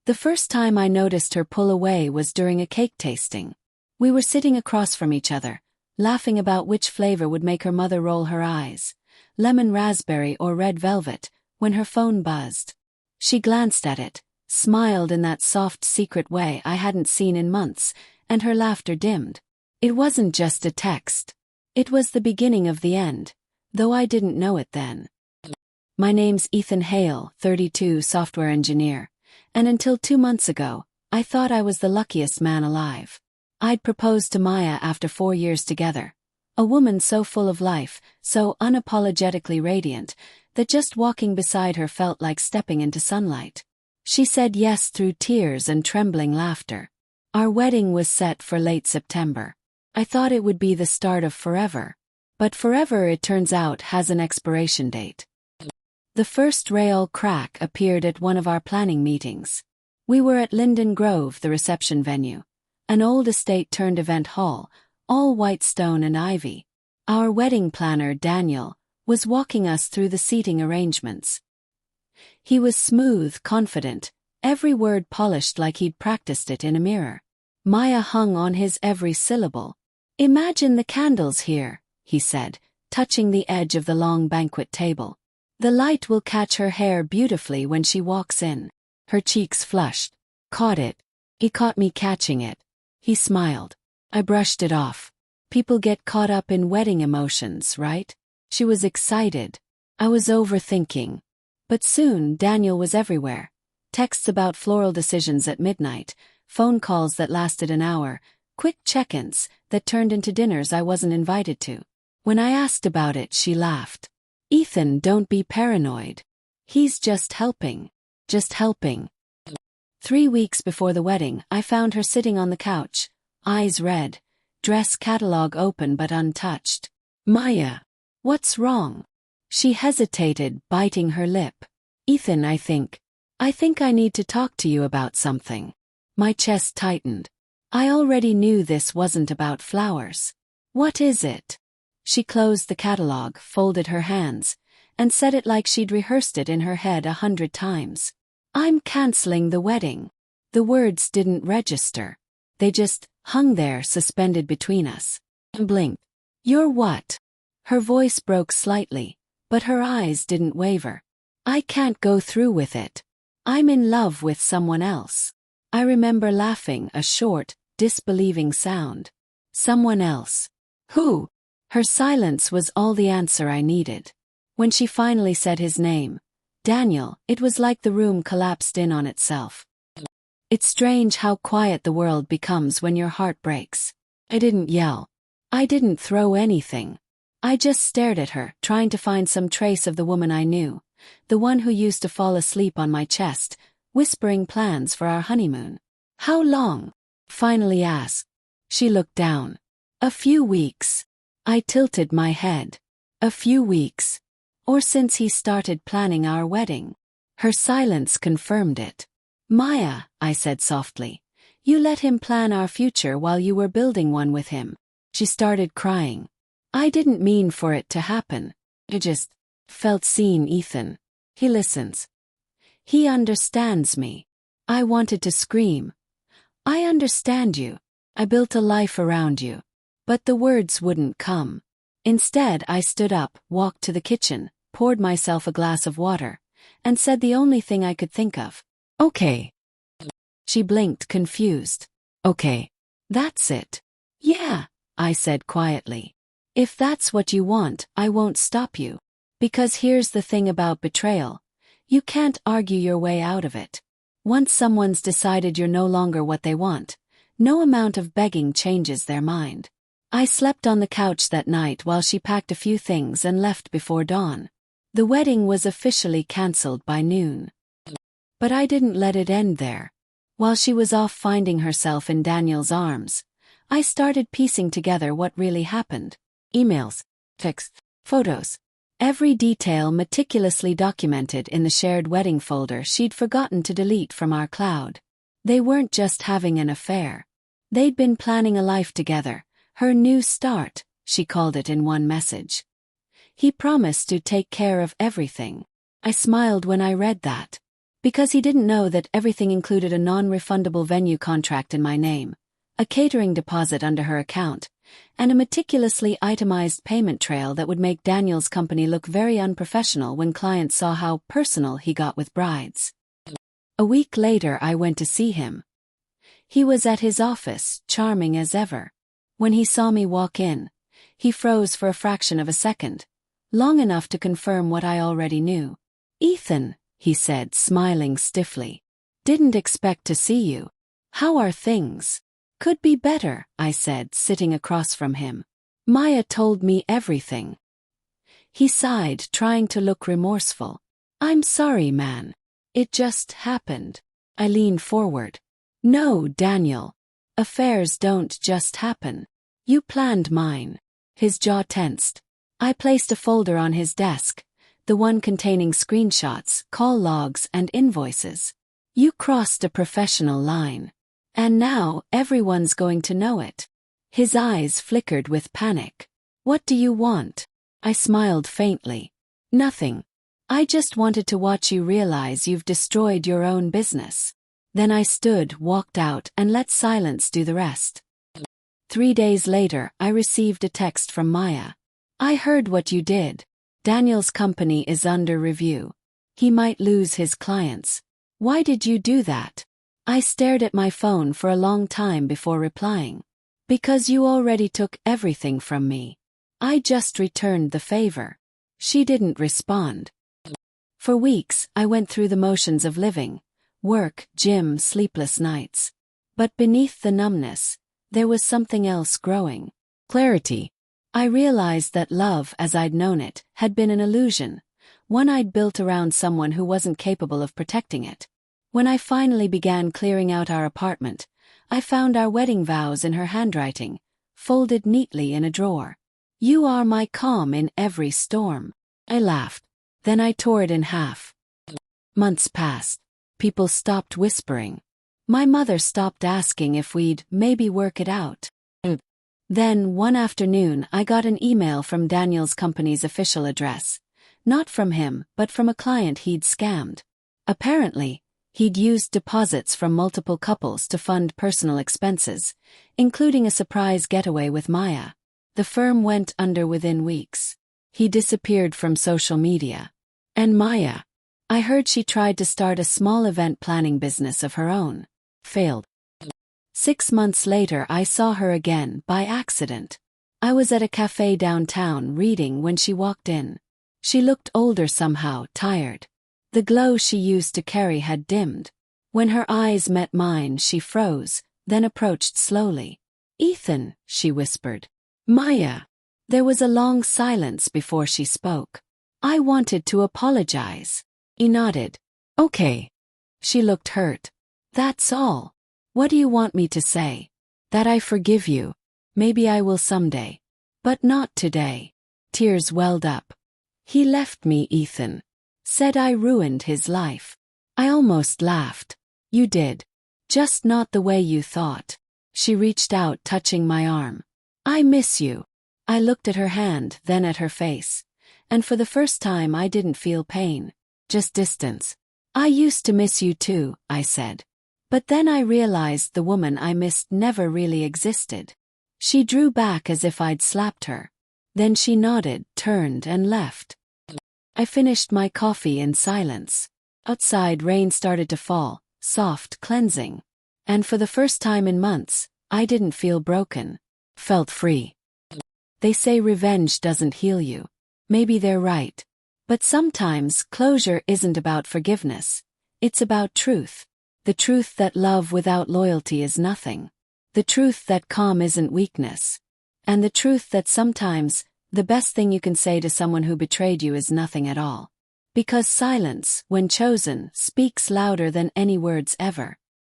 The first time I noticed her pull away was during a cake tasting. We were sitting across from each other, laughing about which flavor would make her mother roll her eyes, lemon raspberry or red velvet, when her phone buzzed. She glanced at it, smiled in that soft secret way I hadn't seen in months, and her laughter dimmed. It wasn't just a text. It was the beginning of the end, though I didn't know it then. My name's Ethan Hale, 32, software engineer, and until 2 months ago, I thought I was the luckiest man alive. I'd proposed to Maya after 4 years together, a woman so full of life, so unapologetically radiant, that just walking beside her felt like stepping into sunlight. She said yes through tears and trembling laughter. Our wedding was set for late September. I thought it would be the start of forever. But forever, it turns out, has an expiration date. The first real crack appeared at one of our planning meetings. We were at Linden Grove, the reception venue, an old estate-turned-event hall, all white stone and ivy. Our wedding planner, Daniel, was walking us through the seating arrangements. He was smooth, confident, every word polished like he'd practiced it in a mirror. Maya hung on his every syllable. "Imagine the candles here," he said, touching the edge of the long banquet table. "The light will catch her hair beautifully when she walks in." Her cheeks flushed. "Caught it." He caught me catching it. He smiled. I brushed it off. People get caught up in wedding emotions, right? She was excited. I was overthinking. But soon Daniel was everywhere. Texts about floral decisions at midnight, phone calls that lasted an hour, quick check-ins that turned into dinners I wasn't invited to. When I asked about it, she laughed. "Ethan, don't be paranoid. He's just helping. Just helping." 3 weeks before the wedding, I found her sitting on the couch, eyes red, dress catalog open but untouched. "Maya, what's wrong?" She hesitated, biting her lip. "Ethan, I think I need to talk to you about something." My chest tightened. I already knew this wasn't about flowers. "What is it?" She closed the catalog, folded her hands, and said it like she'd rehearsed it in her head 100 times. "I'm canceling the wedding." The words didn't register. They just hung there, suspended between us. I blinked. "You're what?" Her voice broke slightly, but her eyes didn't waver. "I can't go through with it. I'm in love with someone else." I remember laughing, a short, disbelieving sound. "Someone else? Who?" Her silence was all the answer I needed. When she finally said his name, Daniel, it was like the room collapsed in on itself. It's strange how quiet the world becomes when your heart breaks. I didn't yell. I didn't throw anything. I just stared at her, trying to find some trace of the woman I knew, the one who used to fall asleep on my chest, whispering plans for our honeymoon. "How long?" finally asked. She looked down. "A few weeks." I tilted my head. "A few weeks? Or since he started planning our wedding?" Her silence confirmed it. "Maya," I said softly, "you let him plan our future while you were building one with him." She started crying. "I didn't mean for it to happen. I just felt seen, Ethan. He listens. He understands me." I wanted to scream. "I understand you. I built a life around you." But the words wouldn't come. Instead, I stood up, walked to the kitchen, poured myself a glass of water, and said the only thing I could think of. "Okay." She blinked, confused. "Okay. That's it." "Yeah," I said quietly. "If that's what you want, I won't stop you. Because here's the thing about betrayal. You can't argue your way out of it. Once someone's decided you're no longer what they want, no amount of begging changes their mind." I slept on the couch that night while she packed a few things and left before dawn. The wedding was officially cancelled by noon. But I didn't let it end there. While she was off finding herself in Daniel's arms, I started piecing together what really happened. Emails, texts, photos. Every detail meticulously documented in the shared wedding folder she'd forgotten to delete from our cloud. They weren't just having an affair. They'd been planning a life together. Her new start, she called it in one message. He promised to take care of everything. I smiled when I read that. Because he didn't know that everything included a non-refundable venue contract in my name, a catering deposit under her account, and a meticulously itemized payment trail that would make Daniel's company look very unprofessional when clients saw how personal he got with brides. A week later I went to see him. He was at his office, charming as ever. When he saw me walk in, he froze for a fraction of a second, long enough to confirm what I already knew. "Ethan," he said, smiling stiffly. "Didn't expect to see you. How are things?" "Could be better," I said, sitting across from him. "Maya told me everything." He sighed, trying to look remorseful. "I'm sorry, man. It just happened." I leaned forward. "No, Daniel. Affairs don't just happen. You planned mine." His jaw tensed. I placed a folder on his desk, the one containing screenshots, call logs, and invoices. "You crossed a professional line. And now everyone's going to know it." His eyes flickered with panic. "What do you want?" I smiled faintly. "Nothing. I just wanted to watch you realize you've destroyed your own business." Then I stood, walked out, and let silence do the rest. 3 days later, I received a text from Maya. "I heard what you did. Daniel's company is under review. He might lose his clients. Why did you do that?" I stared at my phone for a long time before replying. "Because you already took everything from me. I just returned the favor." She didn't respond. For weeks, I went through the motions of living. Work, gym, sleepless nights. But beneath the numbness, there was something else growing. Clarity. I realized that love, as I'd known it, had been an illusion, one I'd built around someone who wasn't capable of protecting it. When I finally began clearing out our apartment, I found our wedding vows in her handwriting, folded neatly in a drawer. "You are my calm in every storm." I laughed. Then I tore it in half. Months passed. People stopped whispering. My mother stopped asking if we'd maybe work it out. Then, one afternoon, I got an email from Daniel's company's official address. Not from him, but from a client he'd scammed. Apparently, he'd used deposits from multiple couples to fund personal expenses, including a surprise getaway with Maya. The firm went under within weeks. He disappeared from social media. And Maya? I heard she tried to start a small event planning business of her own. Failed. 6 months later I saw her again, by accident. I was at a cafe downtown reading when she walked in. She looked older somehow, tired. The glow she used to carry had dimmed. When her eyes met mine she froze, then approached slowly. "Ethan," she whispered. "Maya." There was a long silence before she spoke. "I wanted to apologize." He nodded. "Okay." She looked hurt. "That's all. What do you want me to say?" "That I forgive you. Maybe I will someday. But not today." Tears welled up. "He left me, Ethan. Said I ruined his life." I almost laughed. "You did. Just not the way you thought." She reached out, touching my arm. "I miss you." I looked at her hand, then at her face. And for the first time I didn't feel pain. Just distance. "I used to miss you too," I said. But then I realized the woman I missed never really existed. She drew back as if I'd slapped her. Then she nodded, turned, and left. I finished my coffee in silence. Outside, rain started to fall, soft, cleansing. And for the first time in months, I didn't feel broken. Felt free. They say revenge doesn't heal you. Maybe they're right. But sometimes closure isn't about forgiveness. It's about truth. The truth that love without loyalty is nothing. The truth that calm isn't weakness. And the truth that sometimes, the best thing you can say to someone who betrayed you is nothing at all. Because silence, when chosen, speaks louder than any words ever.